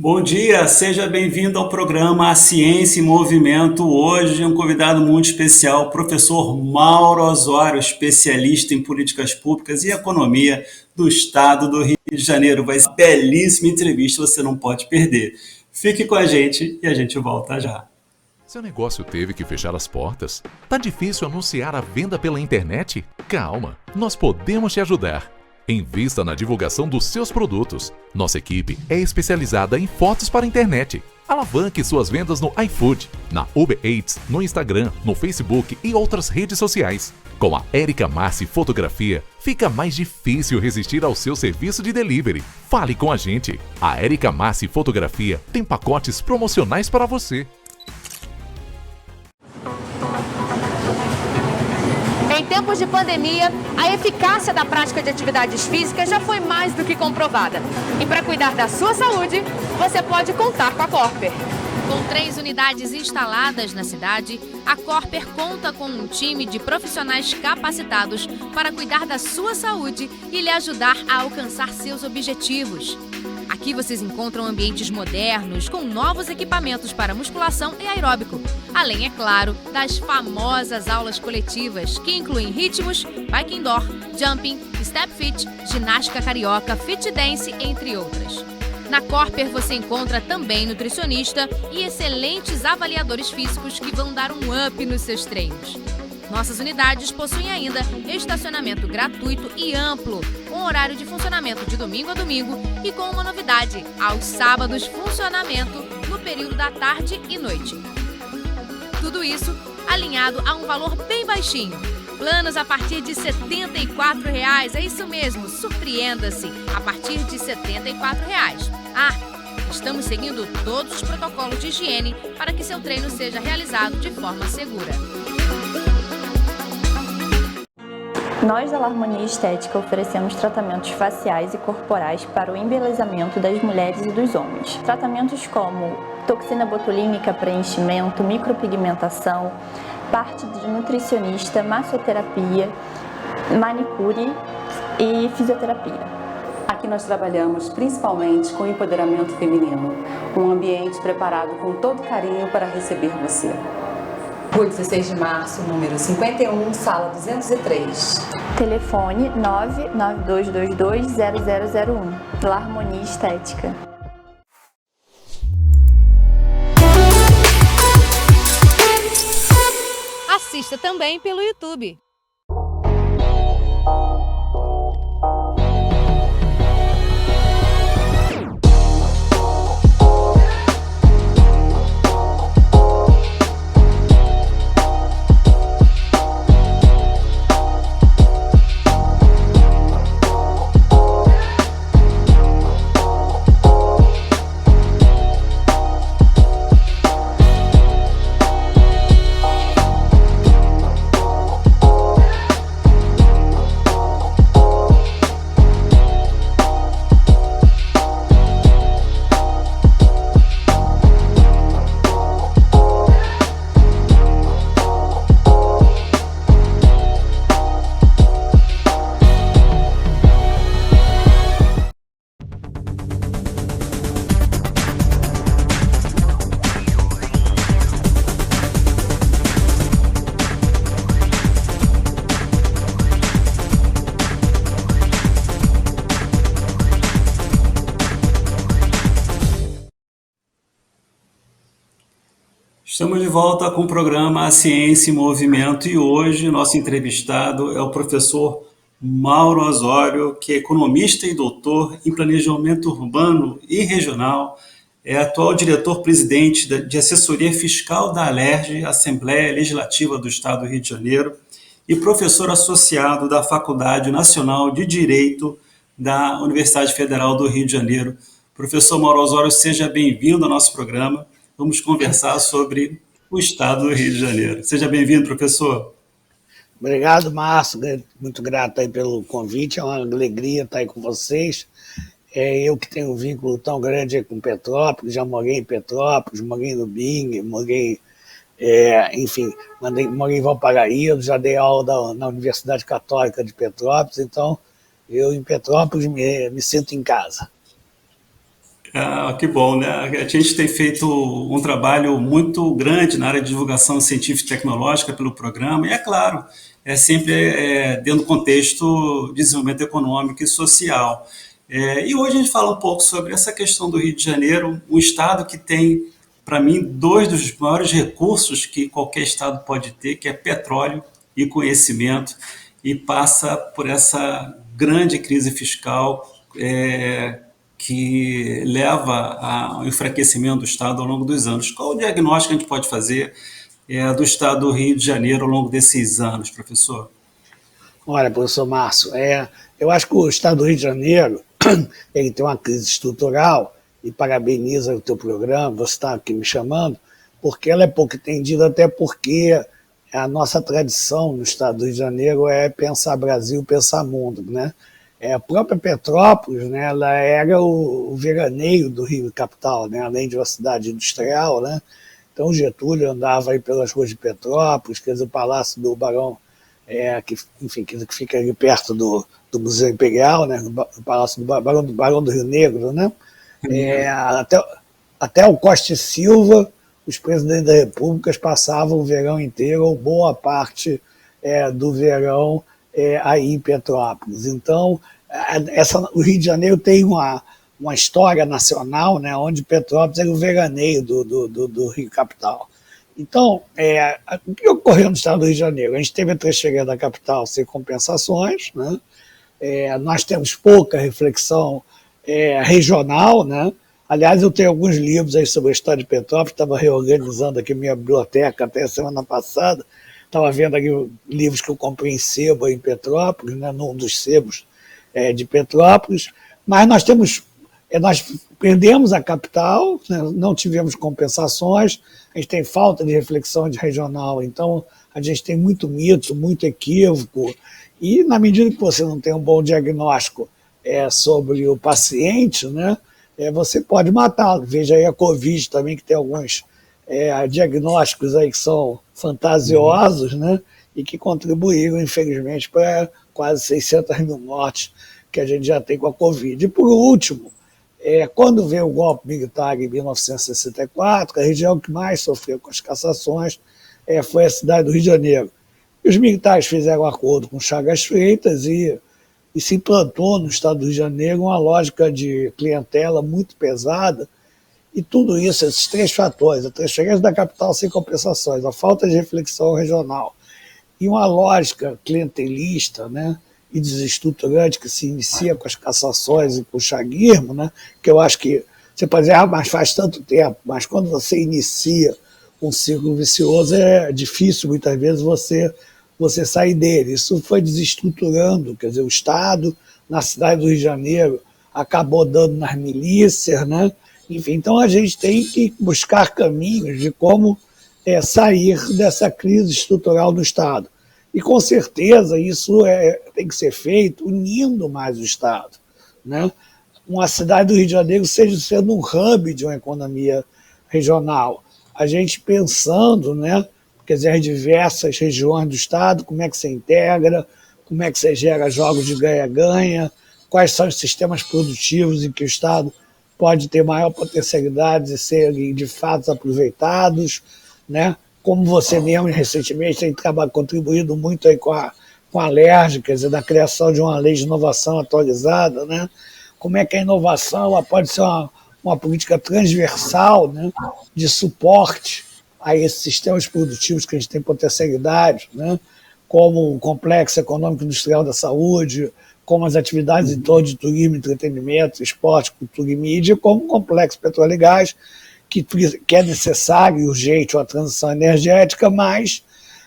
Bom dia, seja bem-vindo ao programa A Ciência em Movimento. Hoje, um convidado muito especial, o professor Mauro Osório, especialista em políticas públicas e economia do estado do Rio de Janeiro. Vai ser uma belíssima entrevista, você não pode perder. Fique com a gente e a gente volta já. Seu negócio teve que fechar as portas? Tá difícil anunciar a venda pela internet? Calma, nós podemos te ajudar. Invista na divulgação dos seus produtos. Nossa equipe é especializada em fotos para a internet. Alavanque suas vendas no iFood, na Uber Eats, no Instagram, no Facebook e outras redes sociais. Com a Érica Massi Fotografia, fica mais difícil resistir ao seu serviço de delivery. Fale com a gente. A Érica Massi Fotografia tem pacotes promocionais para você. Em tempos de pandemia, a eficácia da prática de atividades físicas já foi mais do que comprovada. E para cuidar da sua saúde, você pode contar com a Corper. Com 3 unidades instaladas na cidade, a Corper conta com um time de profissionais capacitados para cuidar da sua saúde e lhe ajudar a alcançar seus objetivos. Aqui vocês encontram ambientes modernos, com novos equipamentos para musculação e aeróbico. Além, é claro, das famosas aulas coletivas, que incluem ritmos, bike indoor, jumping, step fit, ginástica carioca, fit dance, entre outras. Na Corper você encontra também nutricionista e excelentes avaliadores físicos que vão dar um up nos seus treinos. Nossas unidades possuem ainda estacionamento gratuito e amplo, com horário de funcionamento de domingo a domingo e com uma novidade, aos sábados funcionamento no período da tarde e noite. Tudo isso alinhado a um valor bem baixinho. Planos a partir de R$ 74,00, é isso mesmo, surpreenda-se, a partir de R$ 74,00. Estamos seguindo todos os protocolos de higiene para que seu treino seja realizado de forma segura. Nós da Harmonia Estética oferecemos tratamentos faciais e corporais para o embelezamento das mulheres e dos homens. Tratamentos como toxina botulínica, preenchimento, micropigmentação, parte de nutricionista, massoterapia, manicure e fisioterapia. Aqui nós trabalhamos principalmente com empoderamento feminino, um ambiente preparado com todo carinho para receber você. Rua 16 de Março, número 51, sala 203. Telefone 992220001. La Harmonia Estética. Assista também pelo YouTube. Estamos de volta com o programa A Ciência em Movimento e hoje nosso entrevistado é o professor Mauro Osório, que é economista e doutor em planejamento urbano e regional, é atual diretor-presidente de assessoria fiscal da ALERJ, Assembleia Legislativa do Estado do Rio de Janeiro, e professor associado da Faculdade Nacional de Direito da Universidade Federal do Rio de Janeiro. Professor Mauro Osório, seja bem-vindo ao nosso programa. Vamos conversar sobre o estado do Rio de Janeiro. Seja bem-vindo, professor. Obrigado, Márcio. Muito grato aí pelo convite. É uma alegria estar aí com vocês. Eu que tenho um vínculo tão grande com Petrópolis, já morei em Petrópolis, morei no Bing, morei, enfim, morei em Valparaíso, já dei aula na Universidade Católica de Petrópolis, então eu em Petrópolis me sinto em casa. Ah, que bom, né? A gente tem feito um trabalho muito grande na área de divulgação científica e tecnológica pelo programa, e é claro, é sempre dentro do contexto de desenvolvimento econômico e social. E hoje a gente fala um pouco sobre essa questão do Rio de Janeiro, um estado que tem, para mim, dois dos maiores recursos que qualquer estado pode ter, que é petróleo e conhecimento, e passa por essa grande crise fiscal que leva ao enfraquecimento do Estado ao longo dos anos. Qual o diagnóstico que a gente pode fazer do Estado do Rio de Janeiro ao longo desses anos, professor? Olha, professor Márcio, eu acho que o Estado do Rio de Janeiro ele tem uma crise estrutural, e parabenizo o teu programa, você está aqui me chamando, porque ela é pouco entendida, até porque a nossa tradição no Estado do Rio de Janeiro é pensar Brasil, pensar mundo, né? A própria Petrópolis, né, ela era o veraneio do Rio Capital, né, além de uma cidade industrial, né? Então o Getúlio andava aí pelas ruas de Petrópolis, quer dizer, o Palácio do Barão, que fica ali perto do Museu Imperial, né, o Palácio do Barão do Rio Negro, né? Até o Costa e Silva, os presidentes da República passavam o verão inteiro, ou boa parte do verão, aí em Petrópolis. Então, o Rio de Janeiro tem uma história nacional, né, onde Petrópolis era o veraneio do Rio Capital. Então, o que ocorreu no estado do Rio de Janeiro? A gente teve a transferência da capital sem compensações, né? Nós temos pouca reflexão regional, né? Aliás, eu tenho alguns livros aí sobre a história de Petrópolis, estava reorganizando aqui minha biblioteca até a semana passada, estava vendo aqui livros que eu comprei em sebo em Petrópolis, né, num dos sebos de Petrópolis, mas nós perdemos a capital, né, não tivemos compensações, a gente tem falta de reflexão de regional, então a gente tem muito mito, muito equívoco, e na medida que você não tem um bom diagnóstico sobre o paciente, né, você pode matá-lo. Veja aí a Covid também, que tem alguns diagnósticos aí que são fantasiosos, né, e que contribuíram, infelizmente, para quase 600 mil mortes que a gente já tem com a Covid. E, por último, quando veio o golpe militar em 1964, a região que mais sofreu com as cassações foi a cidade do Rio de Janeiro. E os militares fizeram um acordo com Chagas Freitas e se implantou no estado do Rio de Janeiro uma lógica de clientela muito pesada, e tudo isso, esses três fatores, a transferência da capital sem compensações, a falta de reflexão regional e uma lógica clientelista, né, e desestruturante que se inicia com as cassações e com o chaguismo, né, que eu acho que você pode dizer, mas faz tanto tempo, mas quando você inicia um ciclo vicioso é difícil muitas vezes você sair dele. Isso foi desestruturando, quer dizer, o Estado, na cidade do Rio de Janeiro, acabou dando nas milícias, né? Enfim, então a gente tem que buscar caminhos de como sair dessa crise estrutural do Estado. E com certeza isso tem que ser feito unindo mais o Estado, né? Uma cidade do Rio de Janeiro seja sendo um hub de uma economia regional. A gente pensando, né, quer dizer, as diversas regiões do Estado, como é que você integra, como é que você gera jogos de ganha-ganha, quais são os sistemas produtivos em que o Estado pode ter maior potencialidade de serem de fato aproveitados, né? Como você mesmo recentemente tem contribuído muito aí com a LERJ, quer dizer, na criação de uma lei de inovação atualizada, né? Como é que a inovação ela pode ser uma política transversal, né, de suporte a esses sistemas produtivos que a gente tem potencialidade, né, como o Complexo Econômico Industrial da Saúde, como as atividades em torno de turismo, entretenimento, esporte, cultura e mídia, como o Complexo Petróleo e Gás, que é necessário e urgente uma transição energética, mas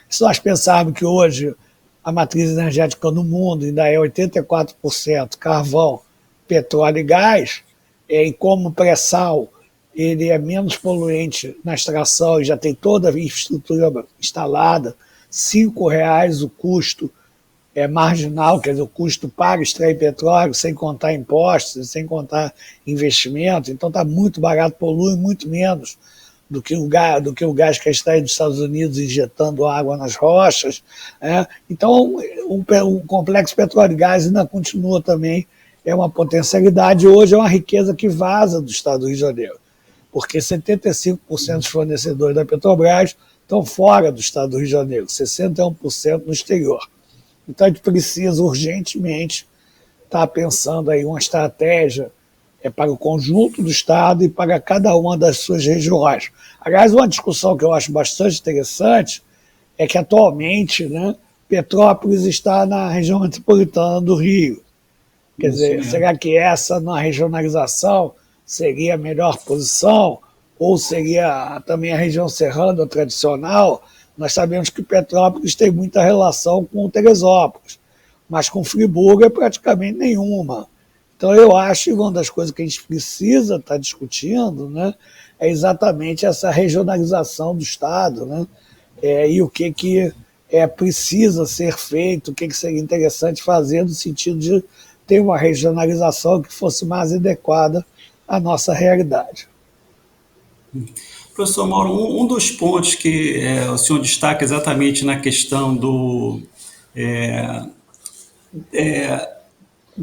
se nós pensarmos que hoje a matriz energética no mundo ainda é 84% carvão, petróleo e gás, e como o pré-sal ele é menos poluente na extração e já tem toda a infraestrutura instalada, R$ 5,00 o custo marginal, quer dizer, o custo para extrair petróleo, sem contar impostos, sem contar investimento, então está muito barato, polui muito menos do que o gás que é extraído dos Estados Unidos injetando água nas rochas. Então, o complexo petróleo e gás ainda continua também é uma potencialidade, hoje é uma riqueza que vaza do estado do Rio de Janeiro, porque 75% dos fornecedores da Petrobras estão fora do estado do Rio de Janeiro, 61% no exterior. Então a gente precisa urgentemente estar pensando aí uma estratégia para o conjunto do estado e para cada uma das suas regiões. Aliás, uma discussão que eu acho bastante interessante é que atualmente, né, Petrópolis está na região metropolitana do Rio. Quer dizer, será que essa, na regionalização, seria a melhor posição? Ou seria também a região serrana tradicional? Nós sabemos que Petrópolis tem muita relação com Teresópolis, mas com Friburgo é praticamente nenhuma. Então eu acho que uma das coisas que a gente precisa estar discutindo, né, é exatamente essa regionalização do Estado, né, e o que precisa ser feito, o que seria interessante fazer no sentido de ter uma regionalização que fosse mais adequada à nossa realidade. Professor Mauro, um dos pontos que o senhor destaca exatamente na questão do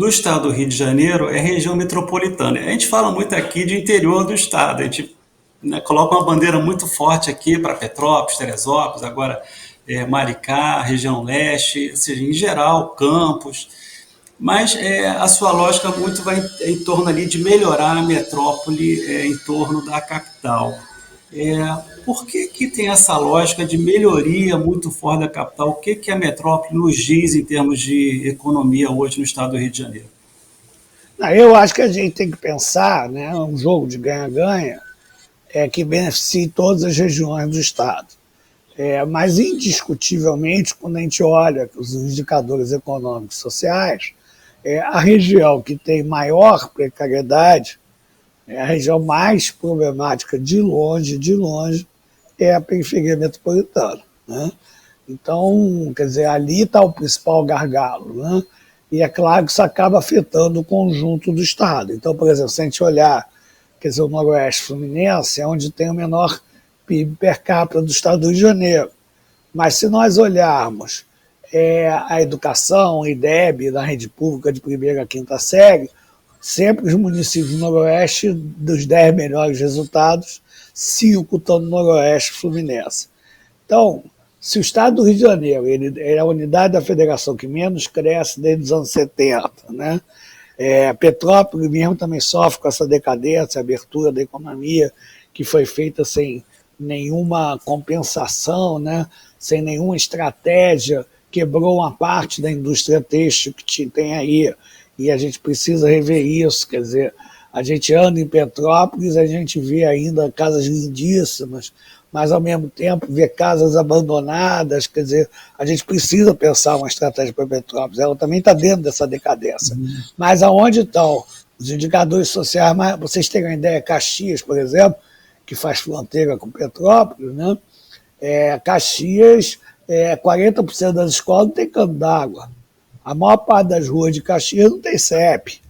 estado do Rio de Janeiro é a região metropolitana. A gente fala muito aqui de interior do estado, a gente, né, coloca uma bandeira muito forte aqui para Petrópolis, Teresópolis, agora Maricá, região leste, ou seja, em geral, Campos, mas a sua lógica muito vai em torno ali de melhorar a metrópole em torno da capital. Por que tem essa lógica de melhoria muito forte da capital? O que a metrópole nos diz em termos de economia hoje no estado do Rio de Janeiro? Eu acho que a gente tem que pensar, né, um jogo de ganha-ganha que beneficie todas as regiões do estado. Mas, indiscutivelmente, quando a gente olha os indicadores econômicos e sociais, a região que tem maior precariedade, a região mais problemática de longe, é a periferia metropolitana, né? Então, quer dizer, ali está o principal gargalo, né? E é claro que isso acaba afetando o conjunto do estado. Então, por exemplo, se a gente olhar, quer dizer, o Noroeste Fluminense é onde tem o menor PIB per capita do estado do Rio de Janeiro. Mas se nós olharmos a educação, o IDEB, da rede pública de primeira a quinta série, sempre os municípios do Noroeste, dos 10 melhores resultados, 5 estão no Noroeste Fluminense. Então, se o estado do Rio de Janeiro ele é a unidade da federação que menos cresce desde os anos 70, né? Petrópolis mesmo também sofre com essa decadência, a abertura da economia que foi feita sem nenhuma compensação, né? Sem nenhuma estratégia, quebrou uma parte da indústria têxtil que tem aí, e a gente precisa rever isso. Quer dizer, a gente anda em Petrópolis, a gente vê ainda casas lindíssimas, mas ao mesmo tempo vê casas abandonadas. Quer dizer, a gente precisa pensar uma estratégia para Petrópolis, ela também está dentro dessa decadência. Mas aonde estão os indicadores sociais? Vocês terem uma ideia, Caxias, por exemplo, que faz fronteira com Petrópolis, né? Caxias, 40% das escolas não tem cano d'água. A maior parte das ruas de Caxias não tem CEP.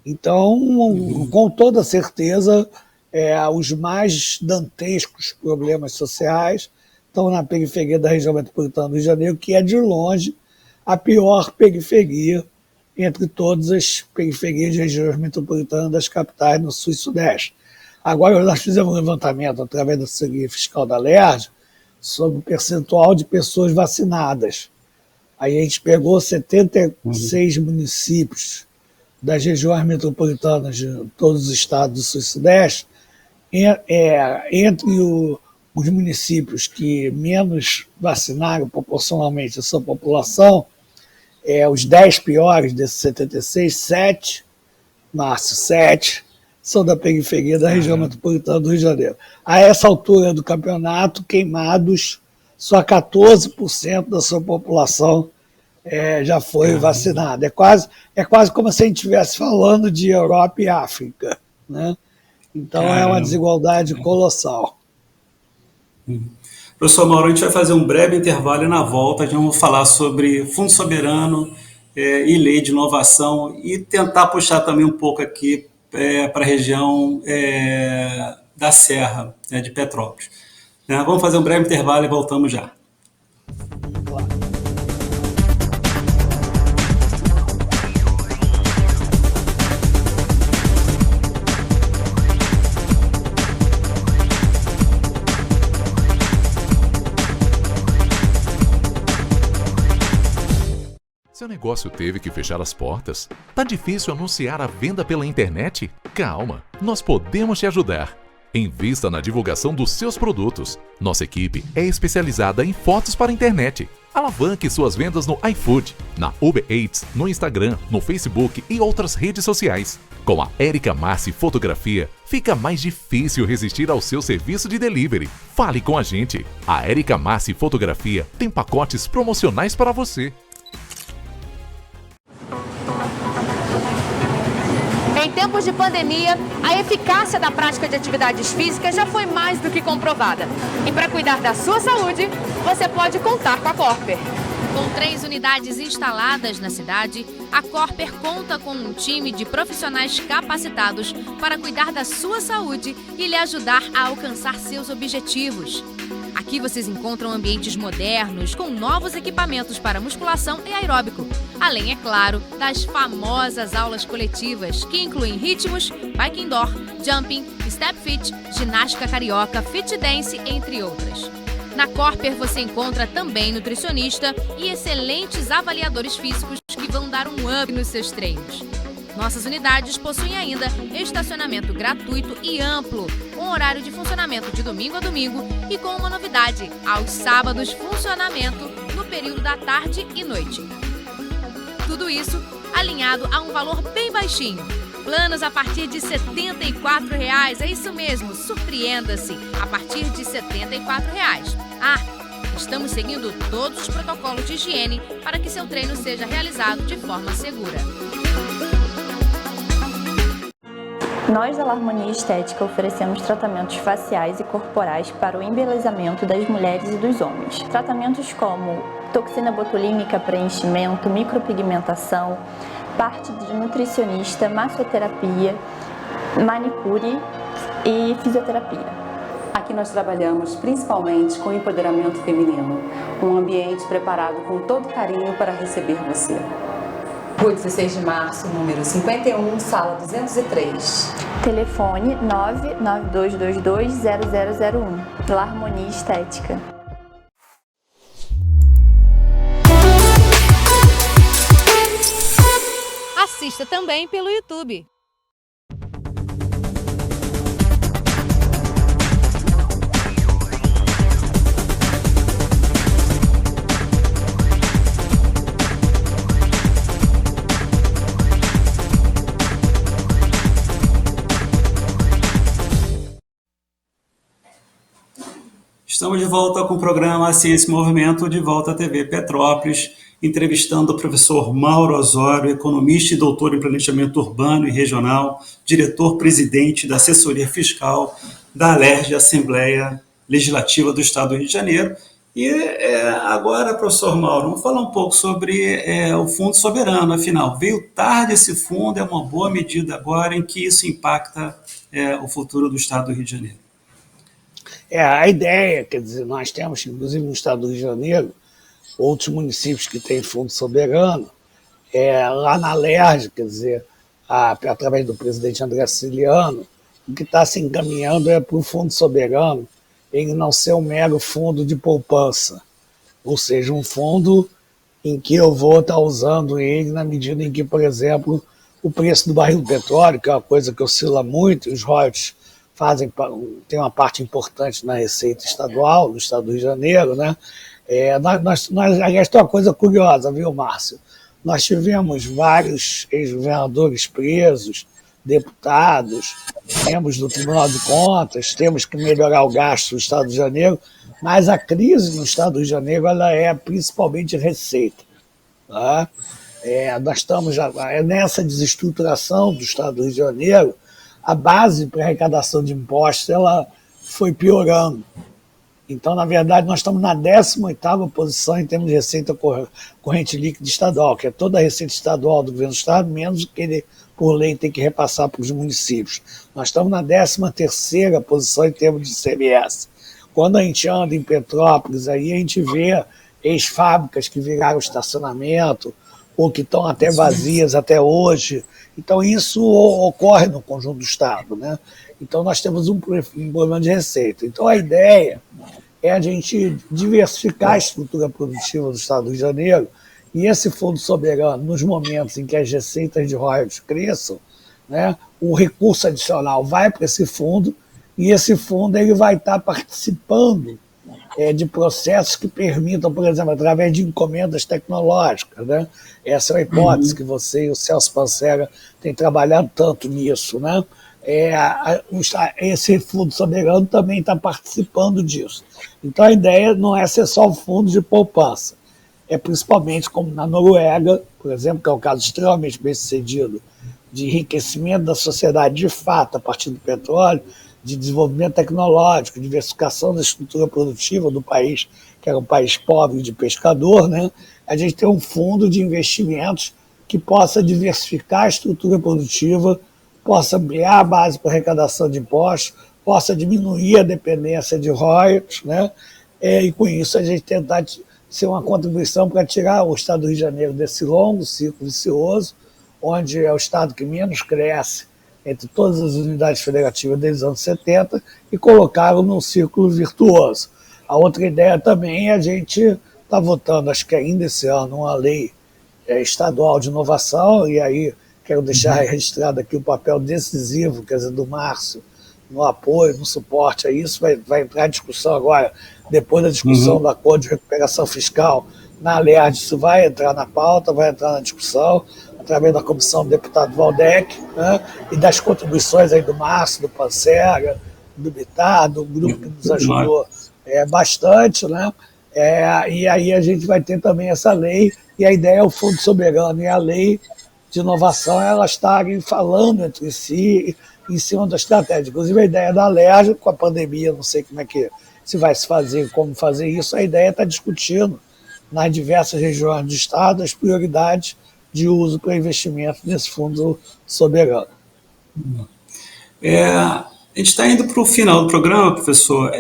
Então, com toda certeza, os mais dantescos problemas sociais estão na periferia da região metropolitana do Rio de Janeiro, que é, de longe, a pior periferia entre todas as periferias de regiões metropolitanas das capitais no sul e sudeste. Agora, nós fizemos um levantamento através da assessoria fiscal da LERJ sobre o percentual de pessoas vacinadas. Aí a gente pegou 76 municípios das regiões metropolitanas de todos os estados do sul e sudeste, entre os municípios que menos vacinaram proporcionalmente a sua população, os 10 piores desses 76, 7 são da periferia da região metropolitana do Rio de Janeiro. A essa altura do campeonato, Queimados, só 14% da sua população já foi vacinada. É quase como se a gente estivesse falando de Europa e África, né? Então é uma desigualdade colossal. Professor Mauro, a gente vai fazer um breve intervalo e na volta a gente vai falar sobre Fundo Soberano e Lei de Inovação e tentar puxar também um pouco aqui para a região da Serra, de Petrópolis. Vamos fazer um breve intervalo e voltamos já. negócio teve que fechar as portas? Tá difícil anunciar a venda pela internet? Calma, nós podemos te ajudar. Invista na divulgação dos seus produtos. Nossa equipe é especializada em fotos para a internet. Alavanque suas vendas no iFood, na Uber Eats, no Instagram, no Facebook e outras redes sociais. Com a Érica Massi Fotografia, fica mais difícil resistir ao seu serviço de delivery. Fale com a gente. A Érica Massi Fotografia tem pacotes promocionais para você. Em tempos de pandemia, a eficácia da prática de atividades físicas já foi mais do que comprovada. E para cuidar da sua saúde, você pode contar com a Corper. Com 3 unidades instaladas na cidade, a Corper conta com um time de profissionais capacitados para cuidar da sua saúde e lhe ajudar a alcançar seus objetivos. Aqui vocês encontram ambientes modernos com novos equipamentos para musculação e aeróbico, além, é claro, das famosas aulas coletivas, que incluem ritmos, bike indoor, jumping, step fit, ginástica carioca, fit dance, entre outras. Na Corper você encontra também nutricionista e excelentes avaliadores físicos que vão dar um up nos seus treinos. Nossas unidades possuem ainda estacionamento gratuito e amplo, com horário de funcionamento de domingo a domingo e com uma novidade, aos sábados funcionamento no período da tarde e noite. Tudo isso alinhado a um valor bem baixinho. Planos a partir de R$ 74,00, é isso mesmo, surpreenda-se, a partir de R$ 74,00. Estamos seguindo todos os protocolos de higiene para que seu treino seja realizado de forma segura. Nós da Harmonia Estética oferecemos tratamentos faciais e corporais para o embelezamento das mulheres e dos homens. Tratamentos como toxina botulínica, preenchimento, micropigmentação, parte de nutricionista, massoterapia, manicure e fisioterapia. Aqui nós trabalhamos principalmente com empoderamento feminino, um ambiente preparado com todo carinho para receber você. Rua 16 de Março, número 51, sala 203. Telefone 992220001. Harmonia Estética. Assista também pelo YouTube. Estamos de volta com o programa Ciência e Movimento, de volta à TV Petrópolis, entrevistando o professor Mauro Osório, economista e doutor em planejamento urbano e regional, diretor-presidente da assessoria fiscal da ALERJ, Assembleia Legislativa do Estado do Rio de Janeiro. E agora, professor Mauro, vamos falar um pouco sobre o Fundo Soberano. Afinal, veio tarde esse fundo, é uma boa medida agora em que isso impacta o futuro do Estado do Rio de Janeiro. A ideia, quer dizer, nós temos, inclusive no Estado do Rio de Janeiro, outros municípios que têm fundo soberano, lá na ALERJ, quer dizer, através do presidente André Siciliano, o que está se encaminhando é para o fundo soberano, ele não ser um mero fundo de poupança, ou seja, um fundo em que eu vou estar usando ele na medida em que, por exemplo, o preço do barril do petróleo, que é uma coisa que oscila muito, os royalties tem uma parte importante na receita estadual, no Estado do Rio de Janeiro, né? Aliás, tem uma coisa curiosa, viu, Márcio? Nós tivemos vários ex-governadores presos, deputados, membros do Tribunal de Contas, temos que melhorar o gasto do Estado do Rio de Janeiro, mas a crise no Estado do Rio de Janeiro ela é principalmente receita. Tá? Nós estamos nessa desestruturação do Estado do Rio de Janeiro, a base para arrecadação de impostos ela foi piorando. Então, na verdade, nós estamos na 18ª posição em termos de receita corrente líquida estadual, que é toda a receita estadual do governo do Estado, menos o que ele, por lei, tem que repassar para os municípios. Nós estamos na 13ª posição em termos de ICMS. Quando a gente anda em Petrópolis, aí a gente vê ex-fábricas que viraram estacionamento, ou que estão até vazias até hoje. Então, isso ocorre no conjunto do Estado, né? Então, nós temos um problema de receita. Então, a ideia é a gente diversificar a estrutura produtiva do Estado do Rio de Janeiro E esse fundo soberano, nos momentos em que as receitas de royalties cresçam, né, o recurso adicional vai para esse fundo, e esse fundo ele vai estar participando de processos que permitam, por exemplo, através de encomendas tecnológicas, né? Essa é uma hipótese que você e o Celso Pancera têm trabalhado tanto nisso, né? Esse fundo soberano também está participando disso. Então a ideia não é ser só o fundo de poupança, é principalmente como na Noruega, por exemplo, que é um caso extremamente bem sucedido de enriquecimento da sociedade de fato a partir do petróleo, de desenvolvimento tecnológico, diversificação da estrutura produtiva do país, que era um país pobre de pescador, né? A gente tem um fundo de investimentos que possa diversificar a estrutura produtiva, possa ampliar a base para arrecadação de impostos, possa diminuir a dependência de royalties, né? E com isso a gente tentar ser uma contribuição para tirar o Estado do Rio de Janeiro desse longo ciclo vicioso, onde é o Estado que menos cresce entre todas as unidades federativas desde os anos 70 e colocaram num círculo virtuoso. A outra ideia também é a gente está votando, acho que ainda esse ano, uma lei estadual de inovação, e aí quero deixar registrado aqui o papel decisivo, quer dizer, do Márcio, no apoio, no suporte a isso, vai entrar em discussão agora, depois da discussão do acordo de recuperação fiscal, na LERD, isso vai entrar na pauta, vai entrar na discussão, através da comissão do deputado Valdec, né, e das contribuições aí do Márcio, do Pancera, do Bittar, do grupo que nos ajudou bastante, né? E aí a gente vai ter também essa lei, e a ideia é o Fundo Soberano e a lei de inovação, elas estarem falando entre si em cima da estratégia. Inclusive a ideia da LERJ, com a pandemia, não sei como é que se vai se fazer, como fazer isso, a ideia está discutindo nas diversas regiões do Estado as prioridades de uso para investimento nesse fundo soberano. A gente está indo para o final do programa, professor.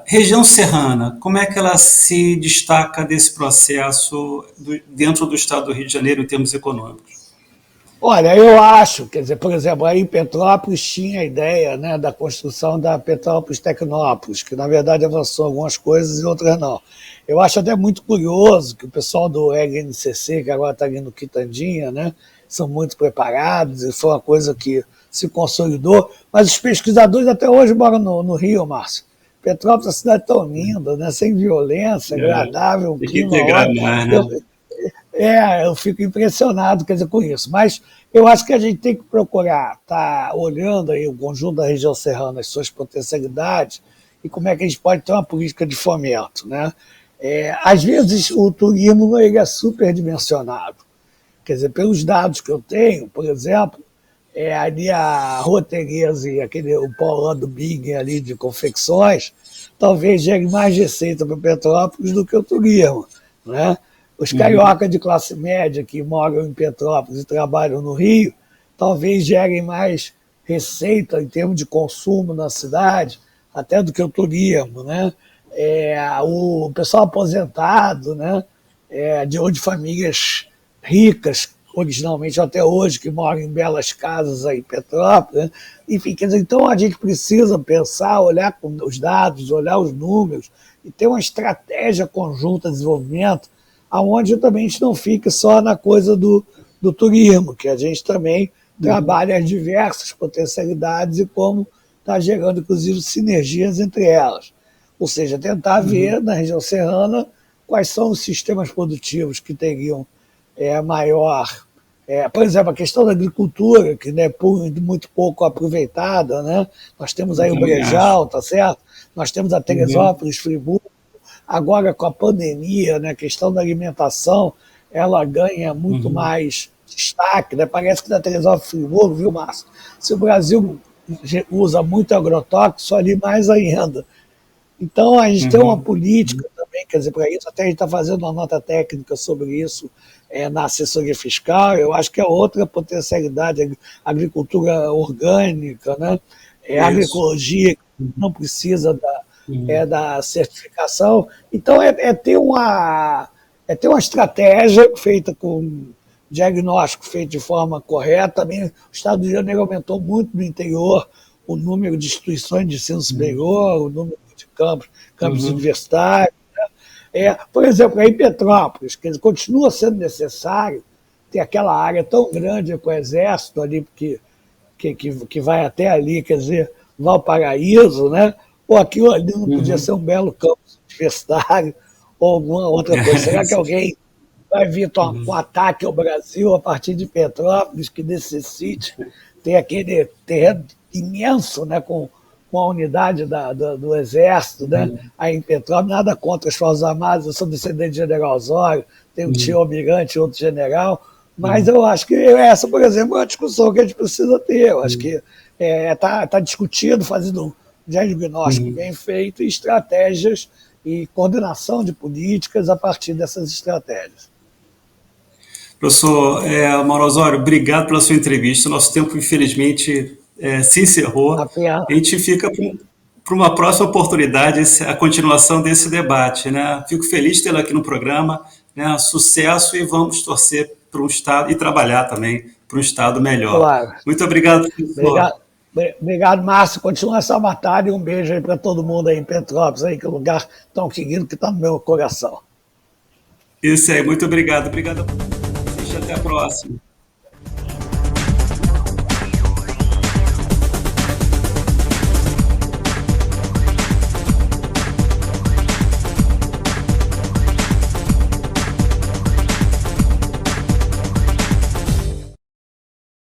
Região serrana, como é que ela se destaca desse processo dentro do Estado do Rio de Janeiro em termos econômicos? Olha, eu acho, quer dizer, por exemplo, aí em Petrópolis tinha a ideia, né, da construção da Petrópolis Tecnópolis, que na verdade avançou algumas coisas e outras não. Eu acho até muito curioso que o pessoal do EGNCC, que agora está ali no Quitandinha, né, são muito preparados, e foi uma coisa que se consolidou, mas os pesquisadores até hoje moram no Rio, Márcio. Petrópolis é uma cidade tão linda, né, sem violência, agradável, um clima ótimo. Eu fico impressionado, quer dizer, com isso. Mas eu acho que a gente tem que procurar estar olhando aí o conjunto da região serrana, as suas potencialidades, e como é que a gente pode ter uma política de fomento, né? Às vezes o turismo ele é superdimensionado. Quer dizer, pelos dados que eu tenho, por exemplo, ali a Rua Tereza e o Paulão do Big ali de confecções, talvez gere mais receita para Petrópolis do que o turismo, né? Os cariocas de classe média que moram em Petrópolis e trabalham no Rio, talvez gerem mais receita em termos de consumo na cidade, até do que o turismo, né? O pessoal aposentado, né? De famílias ricas, originalmente até hoje, que moram em belas casas aí em Petrópolis, né? Enfim, quer dizer, então a gente precisa pensar, olhar os dados, olhar os números e ter uma estratégia conjunta de desenvolvimento aonde também a gente não fica só na coisa do turismo, que a gente também trabalha as diversas potencialidades e como está gerando, inclusive, sinergias entre elas. Ou seja, tentar ver na região serrana quais são os sistemas produtivos que teriam maior... por exemplo, a questão da agricultura, que é muito pouco aproveitada, né? Nós temos aí o Brejal, tá certo? Nós temos a Teresópolis, Friburgo. Agora, com a pandemia, né, a questão da alimentação, ela ganha muito mais destaque, né? Parece que na Teresópolis Friburgo, viu, Márcio? Se o Brasil usa muito agrotóxico, ali mais ainda. Então, a gente tem uma política também, quer dizer, para isso, até a gente está fazendo uma nota técnica sobre isso na assessoria fiscal. Eu acho que é outra potencialidade, a agricultura orgânica, né? A agroecologia, que não precisa da certificação. Então, ter uma estratégia feita com diagnóstico feito de forma correta. Também o Estado do Rio de Janeiro aumentou muito no interior o número de instituições de ensino superior, o número de campos universitários, né? Por exemplo, em Petrópolis, que continua sendo necessário ter aquela área tão grande com o Exército ali, que vai até ali, quer dizer, Valparaíso, né? Ou aquilo ali não podia ser um belo campus universitário ou alguma outra coisa. Será que alguém vai vir com ataque ao Brasil a partir de Petrópolis, que necessite ter aquele terreno imenso, né, com a unidade do Exército, né? Aí em Petrópolis, nada contra as Forças Armadas, eu sou descendente de General Osório, tenho um tio almirante, outro general, mas eu acho que essa, por exemplo, é uma discussão que a gente precisa ter. Eu acho que está discutindo, fazendo um diagnóstico bem feito e estratégias e coordenação de políticas a partir dessas estratégias. Professor Mauro Osório, obrigado pela sua entrevista. Nosso tempo, infelizmente, se encerrou. A gente fica para uma próxima oportunidade, a continuação desse debate, né? Fico feliz de tê-lo aqui no programa, né? Sucesso, e vamos torcer para um Estado e trabalhar também para um Estado melhor. Claro. Muito obrigado, professor. Obrigado, Márcio. Continua essa batalha e um beijo aí para todo mundo aí em Petrópolis, aí, que é um lugar tão querido que está no meu coração. Isso aí, muito obrigado. Obrigado. Até a próxima.